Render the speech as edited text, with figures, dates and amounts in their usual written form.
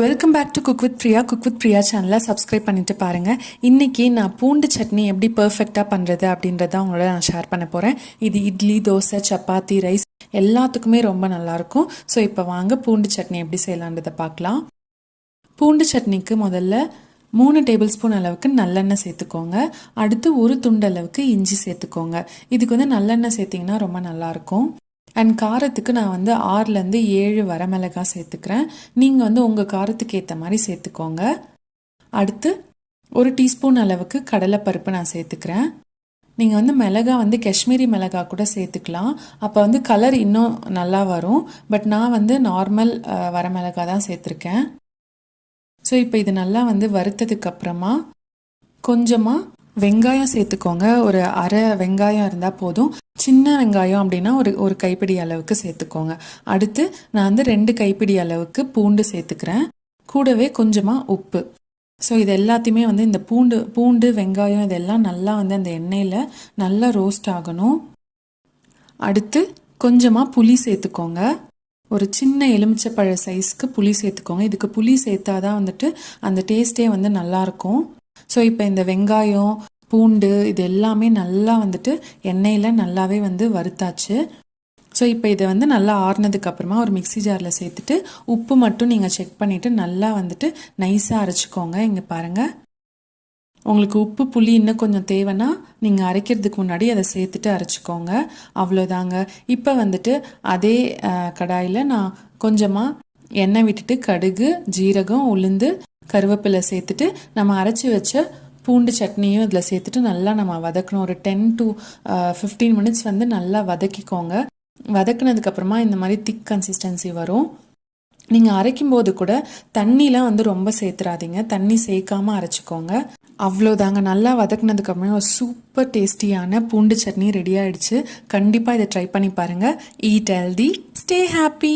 Welcome back to cook with Priya சேனலை subscribe பண்ணிட்டு பாருங்கள். இன்றைக்கி நான் பூண்டு சட்னி எப்படி பர்ஃபெக்டாக பண்ணுறது அப்படின்றத உங்களோட நான் ஷேர் பண்ண போகிறேன். இது இட்லி, தோசை, சப்பாத்தி, ரைஸ் எல்லாத்துக்குமே ரொம்ப நல்லாயிருக்கும். ஸோ இப்போ வாங்க பூண்டு சட்னி எப்படி செய்யலான்றதை பார்க்கலாம். பூண்டு சட்னிக்கு முதல்ல 3 டேபிள் ஸ்பூன் அளவுக்கு நல்லெண்ணெய் சேர்த்துக்கோங்க. அடுத்து 1 துண்டு அளவுக்கு இஞ்சி சேர்த்துக்கோங்க. இதுக்கு வந்து நல்லெண்ணெய் சேர்த்திங்கன்னா ரொம்ப நல்லாயிருக்கும். அண்ட் காரத்துக்கு நான் வந்து 6லேருந்து 7 வரமிளகாய் சேர்த்துக்கிறேன். நீங்கள் வந்து உங்கள் காரத்துக்கு ஏற்ற மாதிரி சேர்த்துக்கோங்க. அடுத்து 1 டீஸ்பூன் அளவுக்கு கடலைப்பருப்பு நான் சேர்த்துக்கிறேன். நீங்கள் வந்து மிளகாய் வந்து காஷ்மீரி மிளகாய் கூட சேர்த்துக்கலாம். அப்போ வந்து கலர் இன்னும் நல்லா வரும். பட் நான் வந்து நார்மல் வரமிளகாய் தான் சேர்த்துருக்கேன். ஸோ இப்போ இது நல்லா வந்து வறுத்ததுக்கப்புறமா கொஞ்சமாக வெங்காயம் சேர்த்துக்கோங்க. ஒரு அரை வெங்காயம் இருந்தால் போதும். சின்ன வெங்காயம் அப்படின்னா ஒரு கைப்பிடி அளவுக்கு சேர்த்துக்கோங்க. அடுத்து நான் வந்து 2 கைப்பிடி அளவுக்கு பூண்டு சேர்த்துக்கிறேன். கூடவே கொஞ்சமாக உப்பு. ஸோ இது எல்லாத்தையுமே வந்து இந்த பூண்டு வெங்காயம் இதெல்லாம் நல்லா வந்து அந்த எண்ணெயில் நல்லா ரோஸ்ட் ஆகணும். அடுத்து கொஞ்சமாக புளி சேர்த்துக்கோங்க. ஒரு சின்ன எலுமிச்சப்பழ சைஸ்க்கு புளி சேர்த்துக்கோங்க. இதுக்கு புளி சேர்த்தாதான் வந்துட்டு அந்த டேஸ்ட்டே வந்து நல்லாயிருக்கும். ஸோ இப்போ இந்த வெங்காயம், பூண்டு இது எல்லாமே நல்லா வந்துட்டு எண்ணெயில் நல்லாவே வந்து வறுத்தாச்சு. ஸோ இப்போ இதை வந்து நல்லா ஆறுனதுக்கப்புறமா ஒரு மிக்சி ஜாரில் சேர்த்துட்டு உப்பு மட்டும் நீங்கள் செக் பண்ணிவிட்டு நல்லா வந்துட்டு நைஸாக அரைச்சிக்கோங்க. இங்கே பாருங்கள், உங்களுக்கு உப்பு புளி இன்னும் கொஞ்சம் தேவைன்னா நீங்கள் அரைக்கிறதுக்கு முன்னாடி அதை சேர்த்துட்டு அரைச்சிக்கோங்க. அவ்வளோதாங்க. இப்போ வந்துட்டு அதே கடாயில் நான் கொஞ்சமாக எண்ணெய் விட்டுட்டு கடுகு, ஜீரகம், உளுந்து, கருவேப்பிலை சேர்த்துட்டு நம்ம அரைச்சி வச்ச பூண்டு சட்னியும் இதில் சேர்த்துட்டு நல்லா நம்ம வதக்கணும். ஒரு 10 to 15 மினிட்ஸ் வந்து நல்லா வதக்கிக்கோங்க. வதக்குனதுக்கப்புறமா இந்த மாதிரி திக் கன்சிஸ்டன்சி வரும். நீங்கள் அரைக்கும் போது கூட தண்ணிலாம் வந்து ரொம்ப சேர்த்துறாதீங்க. தண்ணி சேர்க்காமல் அரைச்சிக்கோங்க. அவ்வளோதாங்க. நல்லா வதக்குனதுக்கப்புறமா ஒரு சூப்பர் டேஸ்டியான பூண்டு சட்னி ரெடி ஆகிடுச்சு. கண்டிப்பாக இதை ட்ரை பண்ணி பாருங்கள். Eat healthy, stay happy.